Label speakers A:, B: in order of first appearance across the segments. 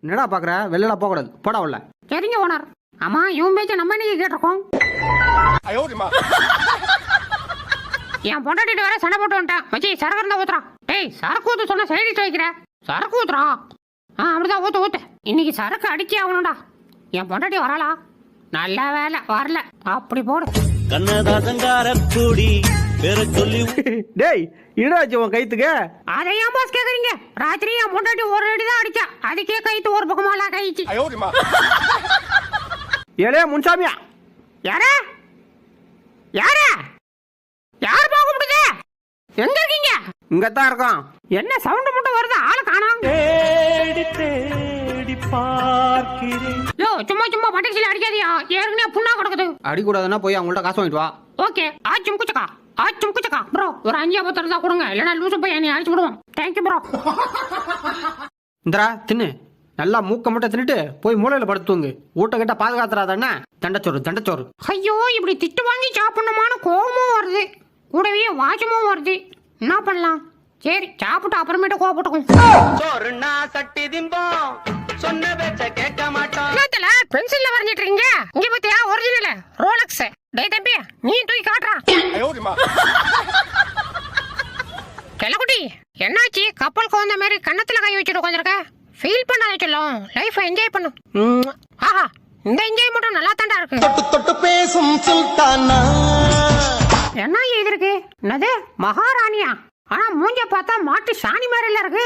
A: என்னடா பாக்குற? வெளியில போக கூடாது, போடா உள்ள.
B: சரிங்க ஓனர். ஆமா, இவன் பேச்ச நம்ம இன்னைக்கு கேட்டிருக்கோம். என் பொண்டாட்டிட்டு வேற சண்டை போட்டு வந்துட்டேன். மச்சி சரக்கு இருந்தா ஊத்துறான். டேய் சரக்கு ஊத்து சொன்னா சைடிட்டு வைக்கிற. சரக்கு ஊத்துறா. அப்படிதான் ஊத்து ஊத்து. இன்னைக்கு சரக்கு அடிச்சே ஆகணும்டா. என் பொண்டாட்டி வரலா? நல்ல வேலை வரல. அப்படி போடு.
A: டேய் இடாச்சு உன் கைத்துக்கு.
B: அதை ஏன் பாஸ் கேக்குறீங்க? ராத்திரி என் பொண்டாட்டி ஒரு அடி தான் அடிச்சா, அதுக்கே கைத்து ஒரு பக்கமாலாம் கைச்சு.
A: ஏலே முன்சாமியா?
B: யாரா யாரா யார் பார்க்க முடியுது? எங்க இருக்கீங்க?
A: இங்கத்தான் இருக்கோம்.
B: என்ன சவுண்ட் மட்டும் வருது, ஆளை காணோம். யோ சும்மா சும்மா பட்டக்சில அடிக்காதியா, ஏற்கனவே புண்ணா கிடக்குது.
A: அடிக்கூடாதுன்னா போய் அவங்கள்ட்ட காசு வாங்கிட்டு வா.
B: ஓகே ஆச்சும் குச்சக்கா ஆச்சும் குச்சக்கா. ப்ரோ ஒரு 5 தான் கொடுங்க, இல்லைன்னா லூசு போய் என்னை அடிச்சு விடுவோம். Thank you bro.
A: இந்தரா தின்னு, நல்லா மூக்க மட்டும் தின்னுட்டு போய் மூலையில படுத்துங்க. ஊட்ட கிட்ட பாதுகாத்துறாதானே. தண்டச்சோறு தண்டச்சோறு.
B: ஐயோ இப்படி திட்டு வாங்கி சாப்பிடணுமான கோபமும் வருது, கூடவே வாசமும் வருது. என்ன பண்ணலாம்? சரி சாப்பிட்டு அப்புறமேட்டு கோபப்பட்டுக்கும். பென்சில்ல வரைஞ்சிட்டு இருக்கீங்க. இங்க பாத்தியா ஒரிஜினல் ரோலக்ஸ். டேய் தம்பி நீ தூக்கி காட்டுறா. கெல்லக்குட்டி என்னாச்சு? கப்பல் கோந்த மாதிரி கண்ணத்துல கை வச்சுட்டு உட்காந்துருக்க. ஃபீல் பண்ணாத சொல்லும், லைஃப் என்ஜாய் பண்ணு. ஆஹா இந்த என்ஜாய் மட்டும் நல்லா தாண்டா இருக்கு.
C: தொட்டு தொட்டு பேசும் சுல்தானா.
B: என்ன எழுதிருக்கு? என்னது மகாராணியா? ஆனா மூஞ்ச பார்த்தா மாட்டு சாணி மாதிரில இருக்கு.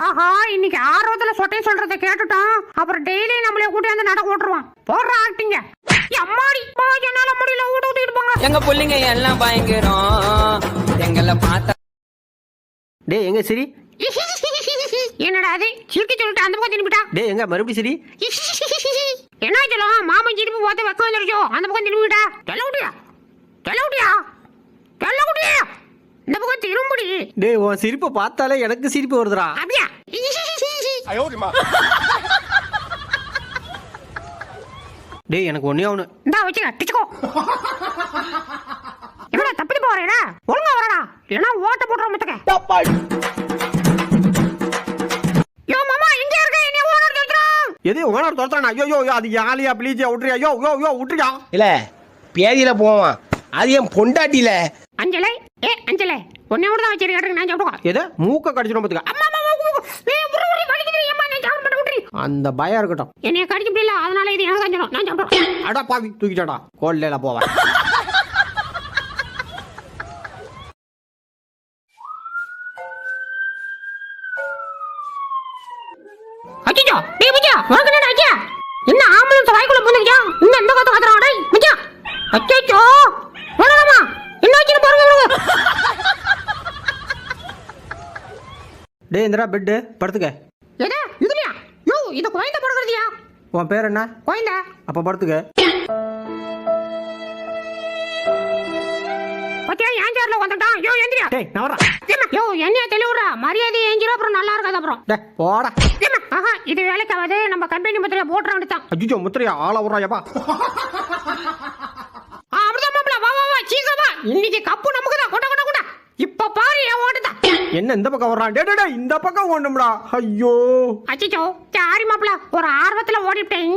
B: ஆஹா இன்னைக்கு ஆர்வத்துல சொட்டை சொல்றத கேட்டுட்டோம், அப்புறம் டெய்லி நம்மளே கூட்டி வந்து நடக்க விட்டுருவான். போடுற ஆக்டிங்க. அம்மாடி என்னால முடியல, ஊட்ட ஊட்டிட்டு போங்க.
D: எங்க புள்ளிங்க எல்லாம் பயங்கரம் எங்களை பார்த்தா.
A: டேய் எங்க சரி?
B: என்னடா அது சிரிக்க சொல்லிட்டு அந்த பக்கம் திரும்பிட்டா.
A: டேய் எங்க மறுபடியும் சரி?
B: என்ன சொல்லும் மாமன் சிரிப்பு பார்த்து வெக்கம் வந்துருச்சோ, அந்த பக்கம் திரும்பிட்டா. கெல்லக்குட்டியா கெல்லக்குட்டியா கெல்லக்குட்டியா இந்த பக்கம் திரும்புடி.
A: டேய் உன் சிரிப்பை பார்த்தாலே எனக்கு சிரிப்பு வருதுடா.
B: அப்படியா?
A: டேய் எனக்கு ஒண்ணே ஒண்ணு.
B: இந்தா வச்சுக்க டிச்சுக்கோ. என்னடா தப்பி போறேடா, ஒழுங்கா வரடா, இல்லனா ஓட்ட போடுற மொத்தக்க. யோ மாமா எங்க இருக்க? என்ன ஓனர் சொல்றான்?
A: எது ஓனர் தோத்துறானா? ஐயோ அது யாலியா ப்ளீஸ் விட்டுறியா? யோ விட்டுறியா?
C: இல்ல பேதியில போவான், அது என் பொண்டாட்டில.
B: அஞ்சலை ஏ அஞ்சலை ஒன்னே கூட தான் வச்சிருக்கேன், நான் சாப்பிடுவா.
A: எது மூக்க கடிச்சிடும் பாத்துக்க.
B: அம்மா அம்மா ஏய் புரு வலிக்குது அம்மா, நான் சாப்பிட மாட்டேன் விட்டுறி.
A: அந்த பயம் இருக்கட்டும்.
B: என்னைய கடிச்சு பிடில, அதனால இது எனக்கு கஞ்சணும், நான் சாப்பிடுவேன்.
A: அடா பாவி தூக்கிட்டாடா, கோல்லேல போவா.
B: அச்சோ டேய் மச்சான் உனக்கு என்னடா ஆச்சு? என்ன ஆம்புலன்ஸ் வாய்க்குள்ள போந்துக்கியா? இந்த கத்த கத்துறா டேய் மச்சான். அச்சோ வரலாமா? என்ன ஆச்சுன்னு பாருங்க.
A: டேய் இந்தரா பெட் படுத்துக்க.
B: எது இதுலயா? யோ இது கோயந்த படுக்கிறதுயா?
A: உன் பேர் என்ன?
B: கோயந்த.
A: அப்ப படுத்துக்க.
B: பத்தியா ஏன் சேர்ல வந்துட்டான்? யோ எந்திரியா.
A: டேய் நான் வரேன்.
B: யோ என்னைய தெளிவுறா, மரியாதை ஏஞ்சிரோ அப்புறம் நல்லா இருக்காது அப்புறம்.
A: டேய் போடா.
B: ஆஹா இது வேலைக்காவது, நம்ம கம்பெனி முத்திரைய போட்டுறான்னு தான்.
A: அஜிஜோ முத்திரையா ஆள விடுறாயப்பா.
B: அப்படிதான் மாப்ள, வா வா வா சீக்கிரம் வா. இன்னைக்கு கப்பு நமக்கு தான். கொண்ட கொண்ட கொண்ட. இப்ப பாரு ஏன் ஓடுதா.
A: என்ன இந்த பக்கம் வர்றான்? டேய் டேய் இந்த பக்கம் ஓடணும்டா. ஐயோ
B: அச்சோ சாரி மாப்ள, ஒரு ஆர்வத்துல ஓடிட்டேன்.